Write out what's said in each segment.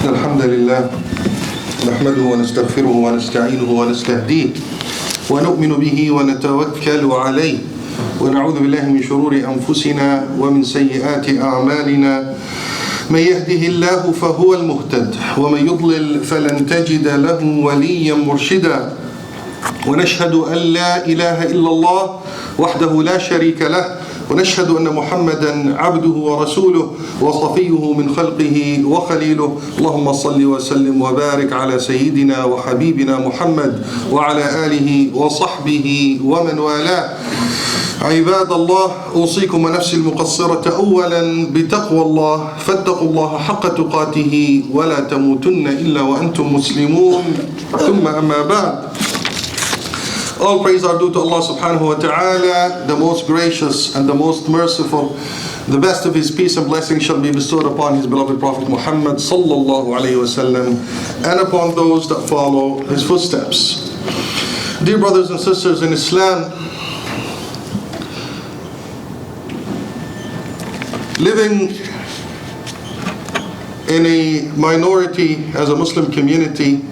الحمد لله نحمده ونستغفره ونستعينه ونستهديه ونؤمن به ونتوكل عليه ونعوذ بالله من شرور أنفسنا ومن سيئات أعمالنا من يهده الله فهو المهتد ومن يضلل فلن تجد له وليا مرشدا ونشهد أن لا إله إلا الله وحده لا شريك له ونشهد أن محمدا عبده ورسوله وصفيه من خلقه وخليله اللهم صل وسلم وبارك على سيدنا وحبيبنا محمد وعلى آله وصحبه ومن والاه. عباد الله، أوصيكم ونفسي المقصرة أولا بتقوى الله فاتقوا الله حق تقاته ولا تموتن إلا وأنتم مسلمون. ثم أما بعد. All praise are due to Allah subhanahu wa ta'ala, the most gracious and the most merciful. The best of His peace and blessings shall be bestowed upon His beloved Prophet Muhammad sallallahu alayhi wa sallam and upon those that follow his footsteps. Dear brothers and sisters in Islam, living in a minority as a Muslim community,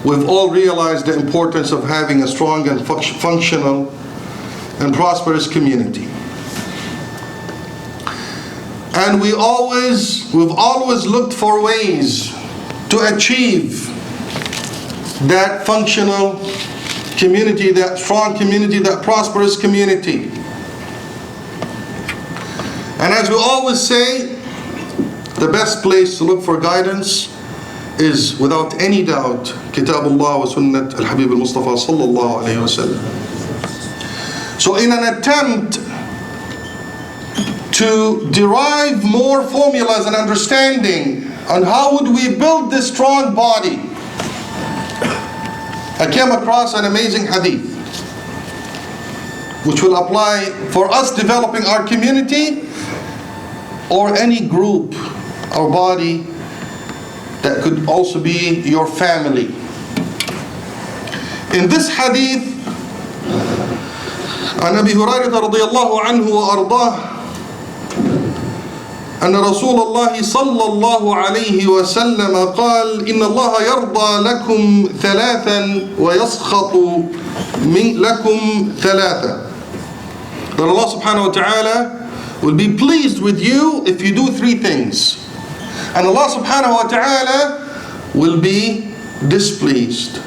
we've all realized the importance of having a strong and functional and prosperous community. And we've always looked for ways to achieve that functional community, that strong community, that prosperous community. And as we always say, the best place to look for guidance is without any doubt Kitabullah wa Sunnat al-Habib al-Mustafa sallallahu alayhi wa sallam. So in an attempt to derive more formulas and understanding on how would we build this strong body, I came across an amazing hadith which will apply for us developing our community or any group or body that could also be your family. In this hadith, عن أبي هريرة رضي الله عنه وأرضاه أن رسول الله صلى الله عليه وسلم قال إن الله يرضى لكم ثلاثا ويسخط لكم ثلاثا. That Allah subhanahu wa ta'ala will be pleased with you if you do three things. And Allah subhanahu wa ta'ala will be displeased,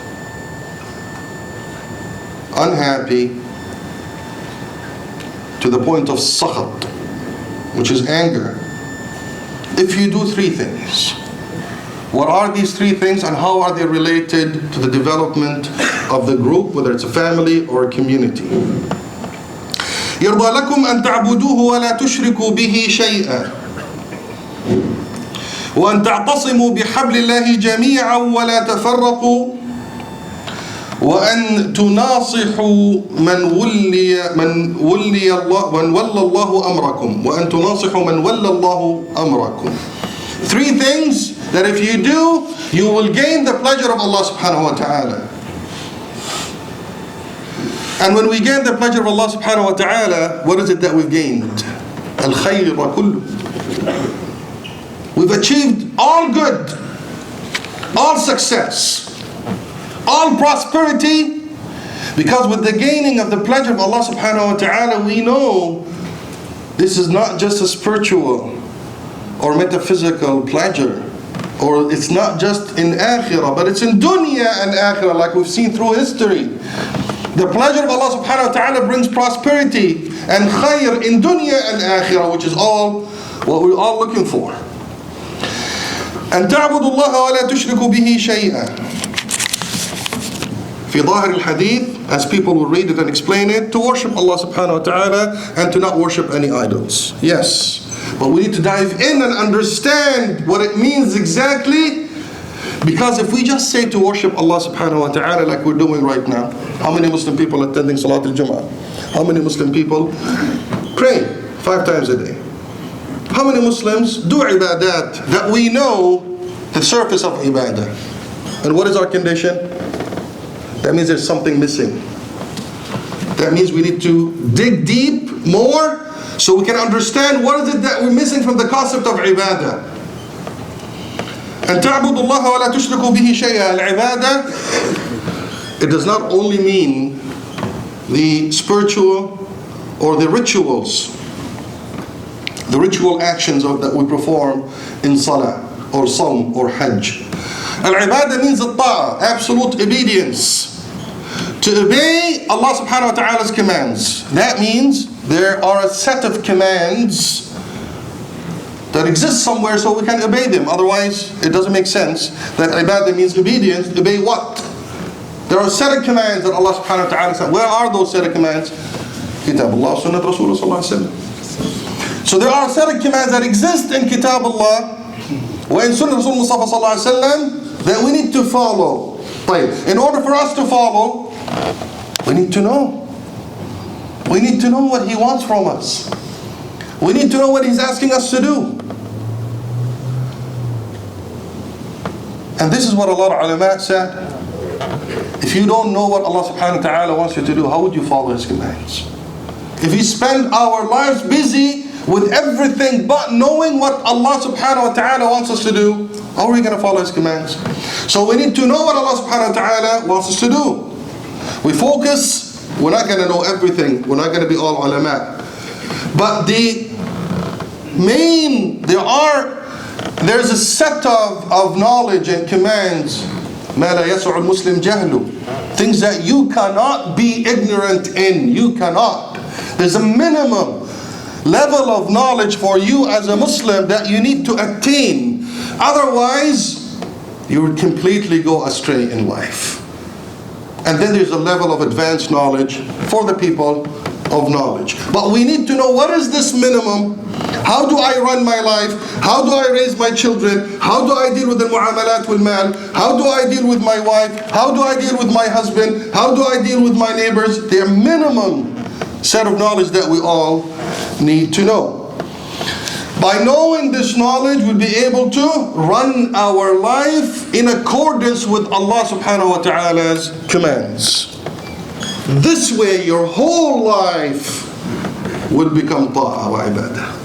unhappy, to the point of sakhat, which is anger, if you do three things. What are these three things and how are they related to the development of the group, whether it's a family or a community? يرضى لكم أن تعبدوه ولا تشركوا به شيئا وأن تعتصموا بحبل الله جميعا ولا تفرقوا وأن تناصحوا من ولى الله أمركم وأن تناصحوا من ولى الله أمركم. Three things that if you do, you will gain the pleasure of Allah subhanahu wa ta'ala. And when we gain the pleasure of Allah subhanahu wa ta'ala, what is it that we've gained? Al-khayr wa kullu. We've achieved all good, all success, all prosperity, because with the gaining of the pleasure of Allah subhanahu wa ta'ala, we know this is not just a spiritual or metaphysical pleasure, or it's not just in akhirah, but it's in dunya and akhirah, like we've seen through history. The pleasure of Allah subhanahu wa ta'ala brings prosperity and khayr in dunya and akhirah, which is all what we're all looking for. أن تعبدوا الله ولا تشركوا به شيئا. في ظاهر الحديث, as people will read it and explain it, to worship Allah subhanahu wa ta'ala and to not worship any idols. Yes, but we need to dive in and understand what it means exactly, because if we just say to worship Allah subhanahu wa ta'ala like we're doing right now, how many Muslim people attending Salat al-Jum'ah? How many Muslim people pray 5 times a day? How many Muslims do ibadat that we know the surface of ibadah? And what is our condition? That means there's something missing. That means we need to dig deep more So we can understand what is it that we're missing from the concept of ibadah. And تعبد الله ولا تشركوا به شيئا. Al-ibadah, it does not only mean the spiritual or the rituals, the ritual actions that we perform in salah or sawm or hajj. Al-ibadah means al-ta'a, absolute obedience. To obey Allah subhanahu wa ta'ala's commands. That means there are a set of commands that exist somewhere so we can obey them. Otherwise, it doesn't make sense that ibadah means obedience. Obey what? There are a set of commands that Allah subhanahu wa ta'ala said. Where are those set of commands? Kitab Allah, Sunnat Rasulullah sallallahu alayhi wa sallam. So there are a set of commands that exist in Kitab Allah wa in Sunnat Rasulullah sallallahu alayhi wa sallam that we need to follow. In order for us to follow, we need to know. We need to know what He wants from us. We need to know what He's asking us to do. And this is what a lot of ulama said. If you don't know what Allah subhanahu wa ta'ala wants you to do, how would you follow His commands? If we spend our lives busy with everything but knowing what Allah subhanahu wa ta'ala wants us to do, how are we going to follow His commands? So we need to know what Allah subhanahu wa ta'ala wants us to do. We focus, we're not going to know everything, we're not going to be all ulama. But there's a set of knowledge and commands, مَا لَا يَسُعُ الْمُسْلِمْ جَهْلُ, things that you cannot be ignorant in. You cannot. There's a minimum level of knowledge for you as a Muslim that you need to attain. Otherwise, you would completely go astray in life. And then there's a level of advanced knowledge for the people of knowledge. But we need to know, what is this minimum? How do I run my life? How do I raise my children? How do I deal with the mu'amalat wal mal? How do I deal with my wife? How do I deal with my husband? How do I deal with my neighbors? They're minimum set of knowledge that we all need to know. By knowing this knowledge, we'll be able to run our life in accordance with Allah subhanahu wa ta'ala's commands. This way, your whole life will become ta'a wa ibadah.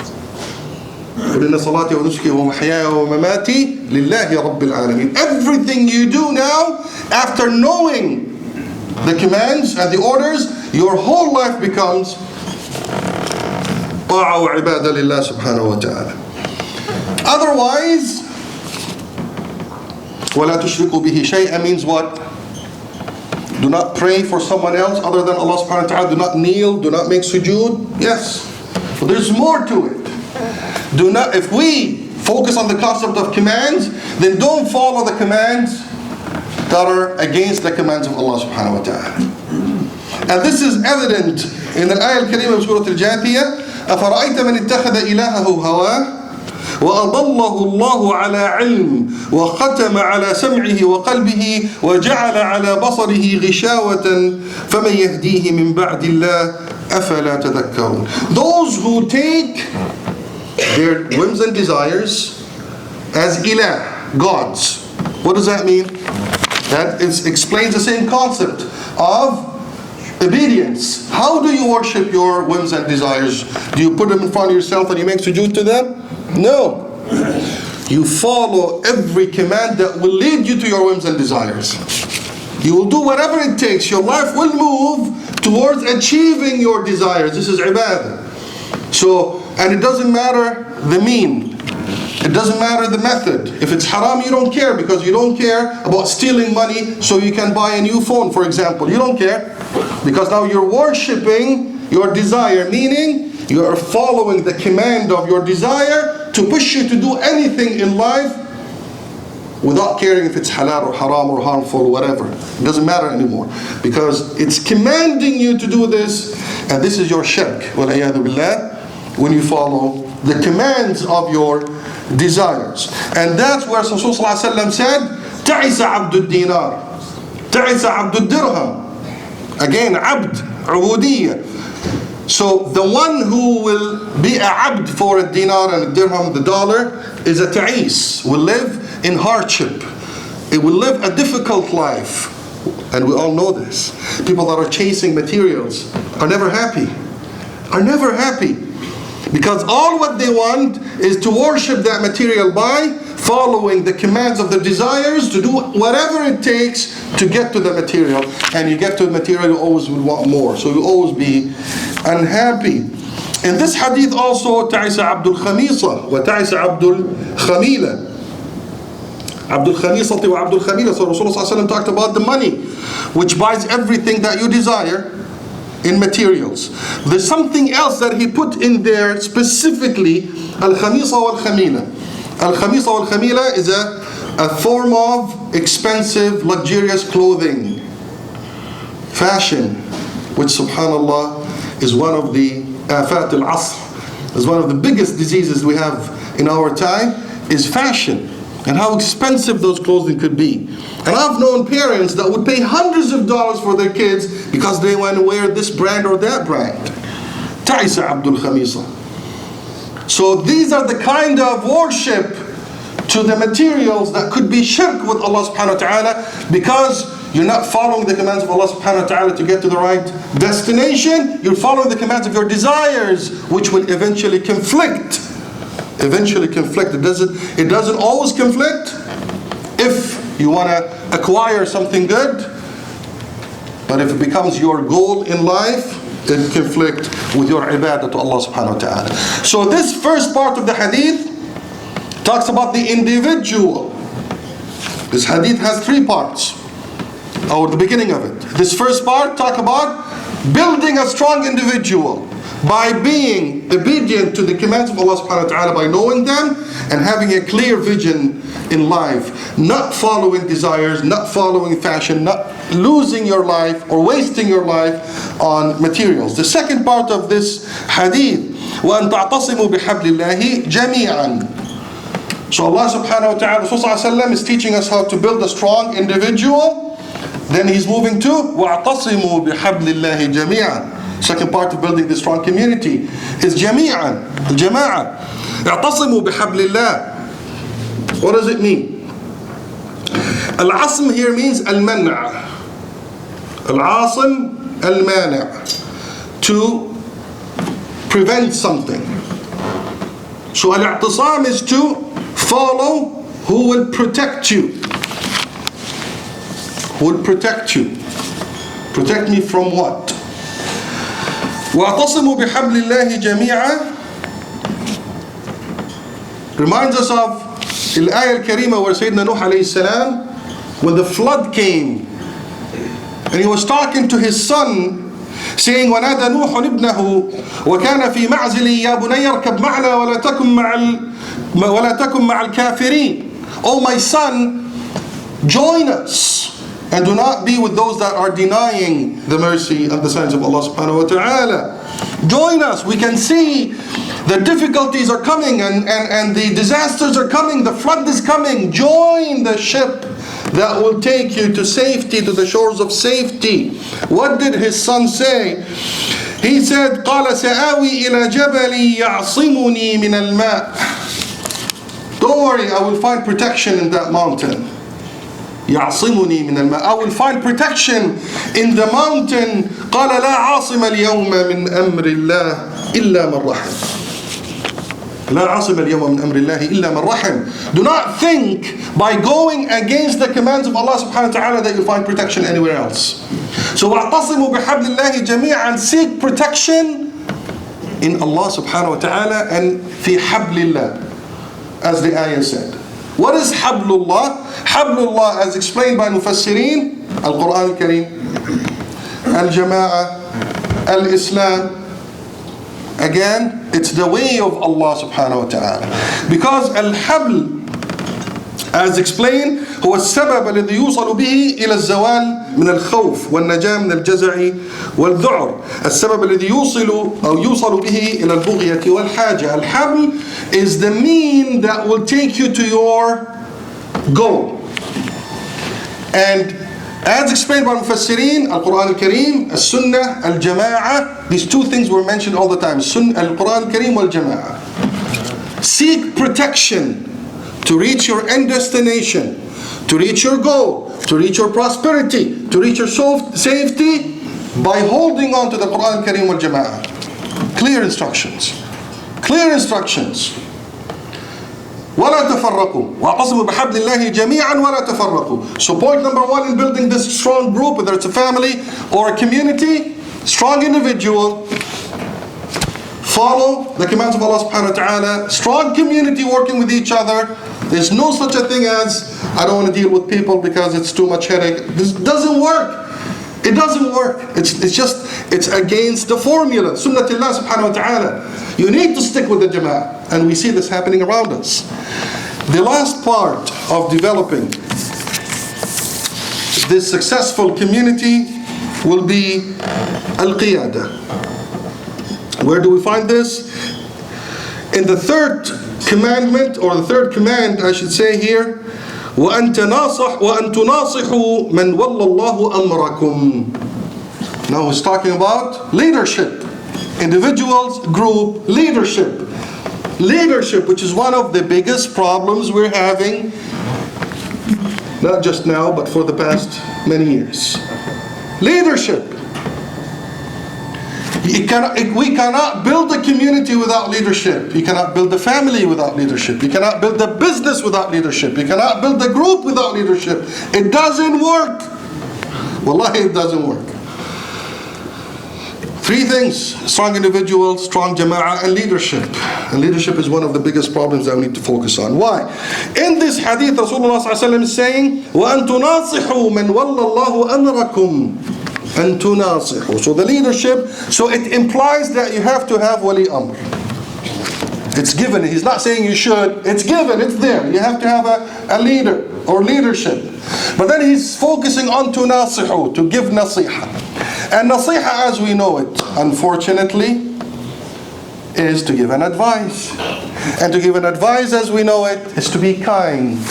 قُلْ إِنَّ صَلَاتِي وَنُسُكِي وَمَحْيَايَ وَمَمَاتِي لِلَّهِ رَبِّ الْعَالَمِينَ. Everything you do now, after knowing the commands and the orders, your whole life becomes ta'a wa ibadah lillah subhanahu wa ta'ala. Otherwise, وَلَا تُشْرِكُوا بِهِ شَيْئًا means what? Do not pray for someone else other than Allah subhanahu wa ta'ala. Do not kneel, do not make sujood. Yes, but there's more to it. If we focus on the concept of commands, then don't follow the commands that are against the commands of Allah subhanahu wa ta'ala. And this is evident in the ayah al-kareemah of Surah Al-Jathiyah. أَفَرَأَيْتَ مَنِ اتَّخَذَ إِلَهَهُ هَوَاهُ وَأَضَلَّهُ اللَّهُ عَلَى عِلْمٍ وَخَتَمَ عَلَى سَمْعِهِ وَقَلْبِهِ وَجَعَلَ عَلى بَصَرِهِ غِشَاوَةً فَمَنْ يَهْدِيهِ مِنْ بَعْدِ اللَّهِ أَفَلَا تَذَكَّرُونَ. Those who take their whims and desires as ilah, gods. What does that mean? That explains the same concept of obedience. How do you worship your whims and desires? Do you put them in front of yourself and you make sujood to them? No. You follow every command that will lead you to your whims and desires. You will do whatever it takes. Your life will move towards achieving your desires. This is ibadah. So, and it doesn't matter the mean. It doesn't matter the method. If it's haram, you don't care, because you don't care about stealing money so you can buy a new phone, for example. You don't care, because now you're worshipping your desire, meaning you are following the command of your desire to push you to do anything in life without caring if it's halal or haram or harmful or whatever. It doesn't matter anymore, because it's commanding you to do this, and this is your shirk, wal-iyadhu billah, when you follow the commands of your desires. And that's where Rasulullah said, تعس عبد الدينار, تعس عبد الدرهم. Again, abd, ubudiyya. So the one who will be a abd for a dinar and a dirham, the dollar, is a ta'is, will live in hardship. It will live a difficult life. And we all know this. People that are chasing materials are never happy. Are never happy. Because all what they want is to worship that material by following the commands of their desires, to do whatever it takes to get to the material. And you get to the material, you always will want more. So you always be unhappy. In this hadith also, تعس عبد الخميصة وتعس عبد الخميلة. عبد الخميصة وعبد الخميلة. So Rasulullah talked about the money, which buys everything that you desire in materials. There's something else that he put in there specifically, al-khamisa wal-khamila. Al-khamisa wal-khamila is a form of expensive, luxurious clothing, fashion, which subhanallah is one of the afat al-asr, is one of the biggest diseases we have in our time, is fashion, and how expensive those clothing could be. And I've known parents that would pay hundreds of dollars for their kids because they want to wear this brand or that brand. Ta'isa Abdul Khamisa. So these are the kind of worship to the materials that could be shirk with Allah subhanahu wa ta'ala, because you're not following the commands of Allah subhanahu wa ta'ala to get to the right destination. You're following the commands of your desires, which will eventually conflict. It doesn't always conflict if you want to acquire something good, but if it becomes your goal in life, it conflicts with your ibadah to Allah subhanahu wa ta'ala. So this first part of the hadith talks about the individual. This hadith has three parts, or the beginning of it. This first part talks about building a strong individual by being obedient to the commands of Allah subhanahu wa ta'ala, by knowing them and having a clear vision in life, not following desires, not following fashion, not losing your life or wasting your life on materials. The second part of this hadith, وَأَن تَعْتَصِمُوا بِحَبْلِ اللَّهِ جَمِيعًا. So Allah subhanahu wa ta'ala, Rasulullah is teaching us how to build a strong individual. Then he's moving to وَاعْتَصِمُوا بِحَبْلِ اللَّهِ جَمِيعًا. Second part of building this strong community is جميعا, الجماعة. اعتصموا بحبل الله. What does it mean? Al-asm here means al-man'. Al-asim, al-mani'. To prevent something. So al-i'tisam is to follow who will protect you. Who will protect you. Protect me from what? وَاعْتَصِمُوا بِحَبْلِ اللَّهِ جَمِيعًا reminds us of الآية الكريمة where Sayyidina Nuh alayhi salam, when the flood came and he was talking to his son saying وَنَادَى نُوحٌ ابْنَهُ وَكَانَ فِي مَعْزِلٍ يَا بُنَيَّ ارْكَبْ مَعَنَا وَلَا تَكُنْ مَعَ الْكَافِرِينَ. Oh my son, join us and do not be with those that are denying the mercy and the signs of Allah subhanahu wa ta'ala. Join us. We can see the difficulties are coming and the disasters are coming. The flood is coming. Join the ship that will take you to safety, to the shores of safety. What did his son say? He said, قَالَ سَآوِي إِلَى جَبَلٍ يَعْصِمُنِي مِنَ الْمَاءِ. Don't worry, I will find protection in that mountain. يعصمني من الماء. I will find protection in the mountain. قال لا عاصم اليوم من أمر الله إلا من رحم. لا عاصم اليوم من أمر الله إلا من رحم. Do not think by going against the commands of Allah subhanahu wa ta'ala that you find protection anywhere else. So واعتصموا بحبل الله جميعا, seek protection in Allah subhanahu wa ta'ala and في حبل الله, as the ayah said. What is Hablullah? Hablullah, as explained by Mufassirin, Al-Quran Al-Kareem, Al-Jama'ah, Al-Islam. Again, it's the way of Allah subhanahu wa ta'ala. Because Al-Habl, as explained, هو السبب الذي يوصل به إلى الزوال من الخوف والنجاة من الجزع والذعر. السبب الذي يوصل به إلى البغية والحاجة. الحبل is the mean that will take you to your goal. And as explained by Mufassirin, Al-Quran Al-Kareem, Al-Sunnah, Al-Jama'ah, these two things were mentioned all the time. Al-Quran Al-Kareem wal-Jama'ah. Seek protection to reach your end destination, to reach your goal, to reach your prosperity, to reach your safety by holding on to the Quran Kareem wal Jama'ah. Clear instructions. Clear instructions. وَلَا تَفَرَّقُوا وَاعْتَصِمُوا بِحَبْلِ اللَّهِ جَمِيعًا وَلَا تَفَرَّقُوا. So point number one in building this strong group, whether it's a family or a community, strong individual, follow the commands of Allah subhanahu wa ta'ala. Strong community working with each other. There's no such a thing as, I don't want to deal with people because it's too much headache. This doesn't work. It doesn't work. It's against the formula. Sunnatullah subhanahu wa ta'ala. You need to stick with the jama'ah. And we see this happening around us. The last part of developing this successful community will be al-qiyadah. Where do we find this? In the third commandment, or the third command I should say here, وَأَن تُنَاصِحُوا مَنْ وَلَّى اللَّهُ أَمْرَكُمْ. Now he's talking about leadership. Individuals, group, leadership. Leadership, which is one of the biggest problems we're having, not just now, but for the past many years. Leadership. We cannot build a community without leadership. You cannot build a family without leadership. You cannot build a business without leadership. You cannot build a group without leadership. It doesn't work. Wallahi, it doesn't work. Three things: strong individual, strong jama'ah, and leadership. And leadership is one of the biggest problems that we need to focus on. Why? In this hadith, Rasulullah ﷺ is saying, وَأَن تُنَاصِحُوا مَنْ وَلَّى اللَّهُ أَمْرَكُمْ. And tunasihu. So the leadership, so it implies that you have to have wali amr. It's given. He's not saying you should. It's given. It's there. You have to have a leader or leadership. But then he's focusing on tunasihu, to give nasiha. And nasiha, as we know it, unfortunately, is to give an advice. And to give an advice, as we know it, is to be kind,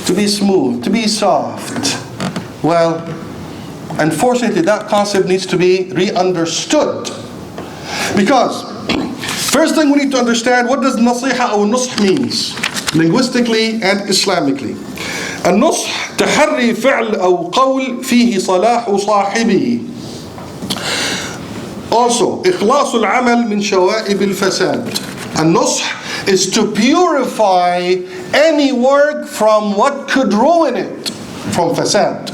to be smooth, to be soft. Well, unfortunately, that concept needs to be re-understood. Because first thing we need to understand, what does nasiha or nusх means, linguistically and Islamically. النصح تحري فعل أو قول فيه صلاح صاحبه. Also, إخلاص العمل من شوائب الفساد. النصح is to purify any work from what could ruin it, from fasad.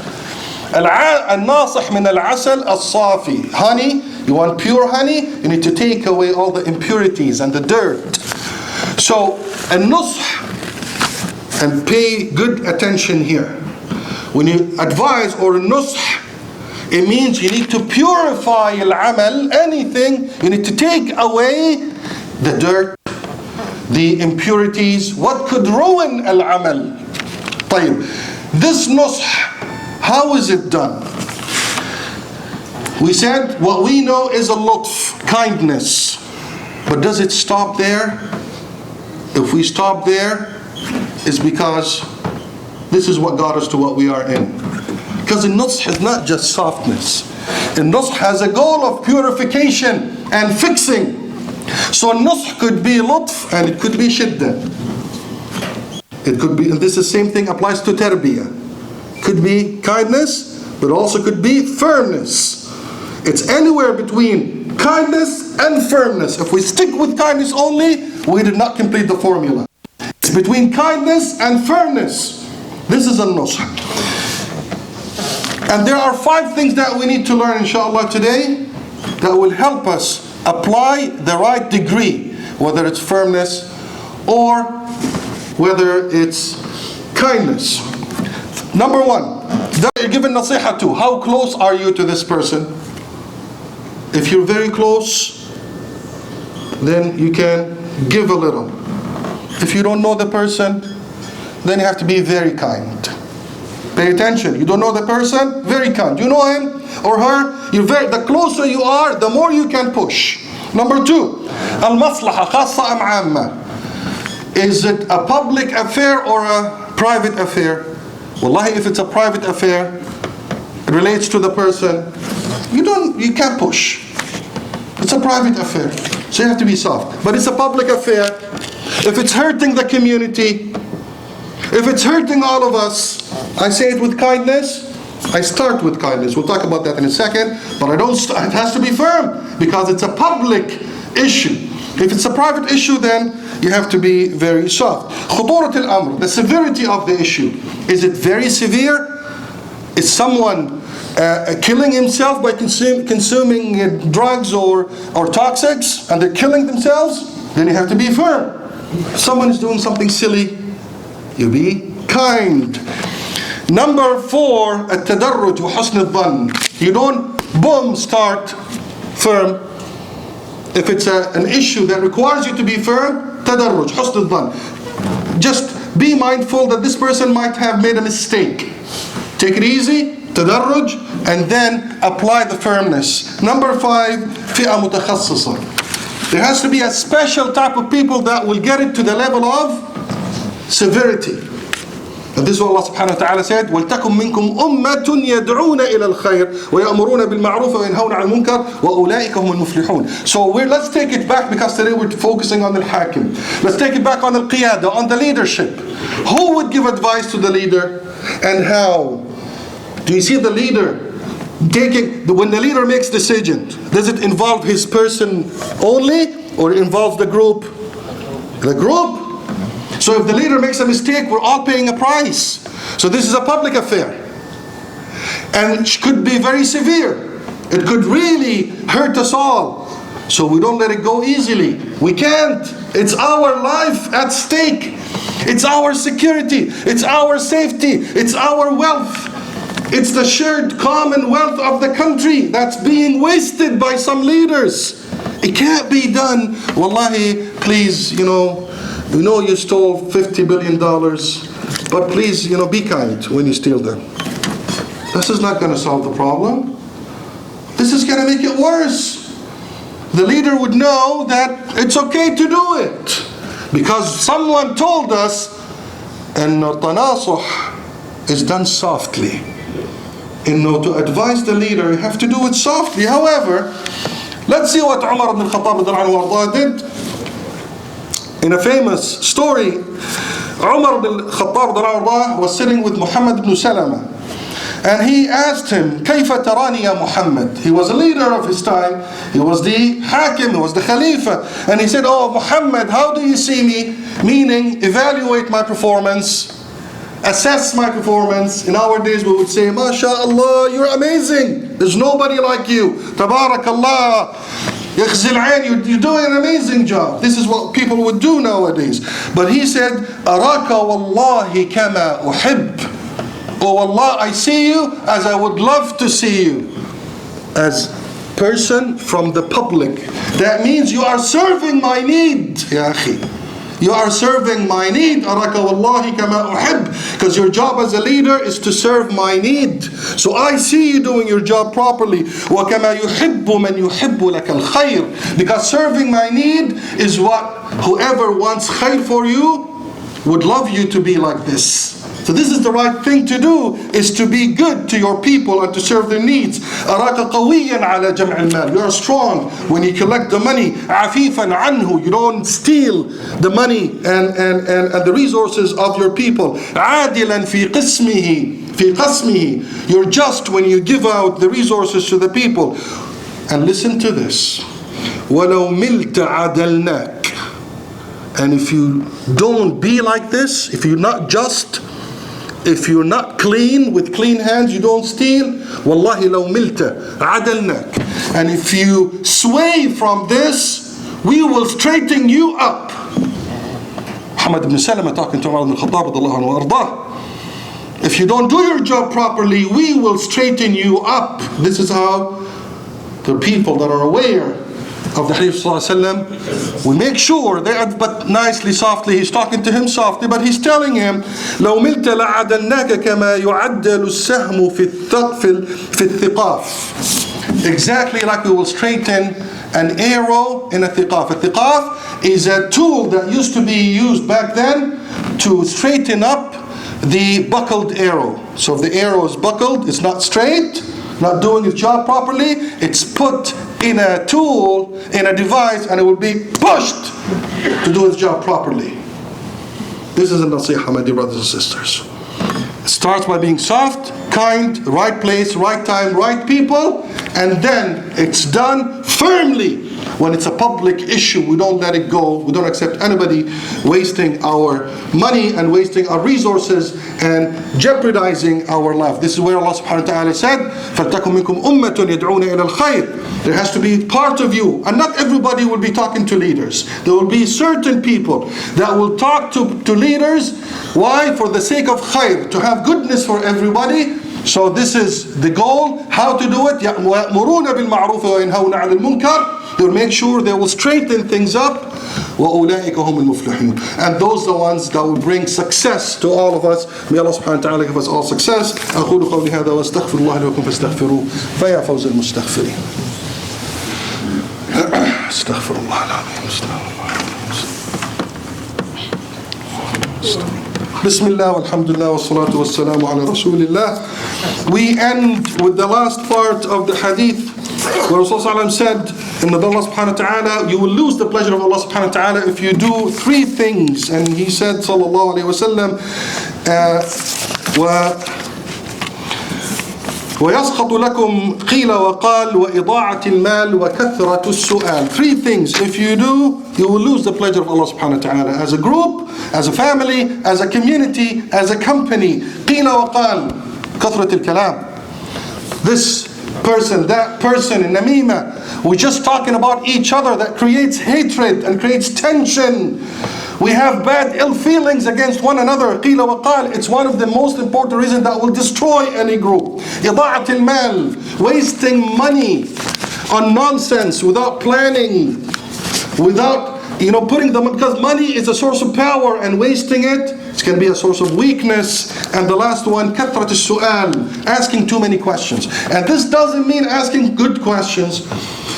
الناصح من العسل الصافي. Honey, you want pure honey? You need to take away all the impurities and the dirt. So, النصح, and pay good attention here. When you advise or nusх, it means you need to purify al-amal, anything. You need to take away the dirt, the impurities, what could ruin al-amal. طيب, this nusх, how is it done? We said what we know is a lutf, kindness. But does it stop there? If we stop there, it's because this is what got us to what we are in. Because the nusх is not just softness. The nusх has a goal of purification and fixing. So nusх could be lutf and it could be shiddah. It could be, and this is the same thing applies to tarbiyah. Could be kindness, but also could be firmness. It's anywhere between kindness and firmness. If we stick with kindness only, we did not complete the formula. It's between kindness and firmness. This is a nusх. And there are 5 things that we need to learn, inshallah, today that will help us apply the right degree, whether it's firmness or whether it's kindness. Number 1, that you're given nasiha to. How close are you to this person? If you're very close, then you can give a little. If you don't know the person, then you have to be very kind. Pay attention. You don't know the person, very kind. You know him or her, the closer you are, the more you can push. Number 2, al-maslaha khassa am amma. Is it a public affair or a private affair? Wallahi, if it's a private affair, it relates to the person, you can't push. It's a private affair, so you have to be soft. But it's a public affair. If it's hurting the community, if it's hurting all of us, I say it with kindness. I start with kindness. We'll talk about that in a second. But it has to be firm because it's a public issue. If it's a private issue, then you have to be very soft. خطورة الأمر, the severity of the issue. Is it very severe? Is someone killing himself by consuming drugs or toxics, and they're killing themselves? Then you have to be firm. If someone is doing something silly, you be kind. Number 4, التدرج وحسن الظن. You don't boom start firm. If it's an issue that requires you to be firm, تدرج حسن الظن. Just be mindful that this person might have made a mistake. Take it easy, تدرج, and then apply the firmness. Number 5, فئة متخصصة. There has to be a special type of people that will get it to the level of severity. And this is what Allah subhanahu wa ta'ala said, وَلْتَكُمْ مِنْكُمْ أُمَّةٌ يَدْعُونَ إِلَى الْخَيْرِ وَيَأْمُرُونَ بِالْمَعْرُوفِ وَيَنْهَوْنَ عَنِ الْمُنْكَرِ وَأُولَٰئِكَ هُمُ الْمُفْلِحُونَ. So let's take it back, because today we're focusing on the hakim. Let's take it back on the qiyada, on the leadership. Who would give advice to the leader, and how? Do you see the leader taking, when the leader makes decisions, does it involve his person only, or involves the group? The group. So if the leader makes a mistake, we're all paying a price. So this is a public affair. And it could be very severe. It could really hurt us all. So we don't let it go easily. We can't. It's our life at stake. It's our security. It's our safety. It's our wealth. It's the shared commonwealth of the country that's being wasted by some leaders. It can't be done. Wallahi, please, we know you stole $50 billion, but please, be kind when you steal them. This is not going to solve the problem. This is going to make it worse. The leader would know that it's okay to do it, because someone told us, and tanasuh is done softly. To advise the leader, you have to do it softly. However, let's see what Umar ibn al-Khattab did. In a famous story, Umar ibn al-Khattab was sitting with Muhammad ibn Salama, and he asked him, كيف تراني يا Muhammad? He was a leader of his time. He was the hakim, he was the khalifa. And he said, oh Muhammad, how do you see me? Meaning, evaluate my performance, assess my performance. In our days we would say, MashaAllah, you're amazing. There's nobody like you. Tabarakallah. You're doing an amazing job. This is what people would do nowadays. But he said, أراك والله كما أحب. Oh Allah, I see you as I would love to see you. As person from the public. That means you are serving my need, ya akhi. You are serving my need. أراك والله كما أحب. Because your job as a leader is to serve my need. So I see you doing your job properly. وكما يحب من يحب لك الخير. Because serving my need is what whoever wants khair for you would love you to be like this. So this is the right thing to do, is to be good to your people and to serve their needs. أراك قويا على جمع المال. You are strong when you collect the money. عفيفا عنه. You don't steal the money and the resources of your people. عادلا في قسمه. You're just when you give out the resources to the people. And listen to this. ولو ملت عدلناك. And if you don't be like this, if you're not just, if you're not clean, with clean hands, you don't steal, wallahi law milta adalnak. And if you sway from this, we will straighten you up. Muhammad ibn Salama talking to Umar ibn al-Khattab radiyallahu anhu. If you don't do your job properly, we will straighten you up. This is how the people that are aware of the Hadith Sallallahu Alaihi Wasallam, we make sure they are, but nicely, softly, he's talking to him softly, but he's telling him, لو ملت لعدلناك كما يعدل السهم في الثقاف. Exactly like we will straighten an arrow in a thiqaf. A thiqaf is a tool that used to be used back then to straighten up the buckled arrow. So if the arrow is buckled, it's not straight, not doing its job properly, it's put in a tool, in a device, and it will be pushed to do its job properly. This is a nasiha, my dear brothers and sisters. It starts by being soft, kind, right place, right time, right people, and then it's done firmly when it's a public issue, we don't let it go. We don't accept anybody wasting our money and wasting our resources and jeopardizing our life. This is where Allah subhanahu wa ta'ala said, فَلْتَكُمْ مِنْكُمْ أُمَّةٌ يَدْعُونَ إِلَى الْخَيْرِ. There has to be part of you, and not everybody will be talking to leaders. There will be certain people that will talk to leaders. Why? For the sake of khair, to have goodness for everybody. So this is the goal. How to do it? يَأْمُرُونَ بِالْمَعْرُوفِ وَيَنْهَوْنَ عَنِ الْمُنْكَرِ. They will make sure they will straighten things up. وَأُولَٰئِكَ هُمُ الْمُفْلِحُونَ. And those are the ones that will bring success to all of us. May Allah subhanahu wa ta'ala give us all success. أقول قولي هذا وأستغفر الله لكم فاستغفروه فيا فوز المستغفرين. استغفر الله العظيم. بسم الله والحمد لله والصلاة والسلام على رسول الله. We end with the last part of the hadith where Rasulullah said in the Allah subhanahu wa ta'ala, you will lose the pleasure of Allah subhanahu wa ta'ala if you do three things. And he said sallallahu alayhi wa sallam, وَيَسْخَطُ لَكُمْ قِيلَ وَقَالْ وَإِضَاعَةِ الْمَالِ وَكَثْرَةُ السُّؤَالِ. Three things. If you do, you will lose the pleasure of Allah subhanahu wa ta'ala. As a group, as a family, as a community, as a company. قِيلَ وَقَالْ كَثْرَةِ الْكَلَامِ. This person, that person in namima, we're just talking about each other. That creates hatred and creates tension. We have bad ill feelings against one another. قِيلَ وَقَالْ. It's one of the most important reasons that will destroy any group. إِضَاعَةِ الْمَالِ. Wasting money on nonsense without planning, without putting them, because money is a source of power, and wasting it's going to be a source of weakness. And the last one, كثرة السؤال, asking too many questions. And this doesn't mean asking good questions.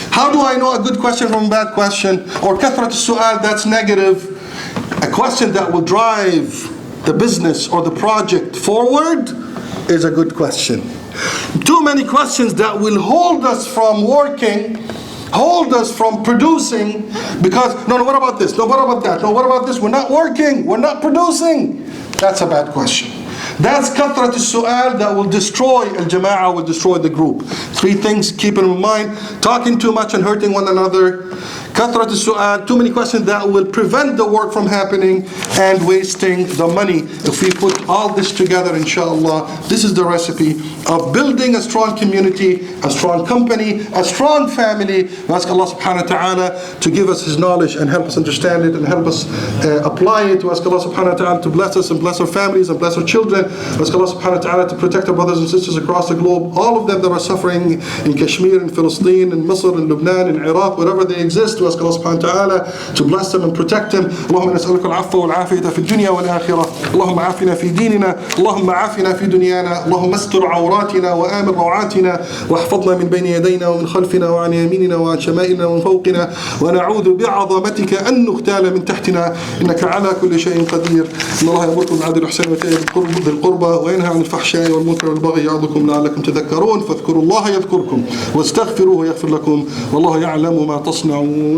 How do I know a good question from a bad question? Or كثرة السؤال, that's negative. A question that will drive the business or the project forward is a good question. Too many questions that will hold us from working, hold us from producing, because no, what about this? No, what about that? No, what about this? We're not working, we're not producing. That's a bad question. That's kathrat al-su'al that will destroy al-jama'ah, will destroy the group. Three things, keep in mind. Talking too much and hurting one another. Kathrat al-su'al, too many questions that will prevent the work from happening, and wasting the money. If we put all this together, inshallah, this is the recipe of building a strong community, a strong company, a strong family. We ask Allah subhanahu wa ta'ala to give us His knowledge and help us understand it and help us apply it. We ask Allah subhanahu wa ta'ala to bless us and bless our families and bless our children. We ask Allah subhanahu wa ta'ala to protect our brothers and sisters across the globe, all of them that are suffering in Kashmir, in Palestine, in Misr, in Lebanon, in Iraq, wherever they exist. We ask Allah subhanahu wa ta'ala to bless them and protect them. اللهم نسألك العفو والعافية في الدنيا والآخرة. اللهم عافنا في ديننا، اللهم عافنا في دنيانا، اللهم استر عوراتنا وآمن روعاتنا، واحفظنا من بين يدينا ومن خلفنا وعن يميننا وعن شمائلنا ومن فوقنا، ونعوذ بعظمتك أن نغتال من تحتنا، إنك على كل شيء قدير. إن الله يأمركم بالعدل والإحسان وإيتاء ذي القربى وينهى عن الفحشاء والمنكر والبغي يعظكم لعلكم تذكرون. فاذكروا الله يذكركم واستغفروه يغفر لكم والله يعلم ما تصنعون.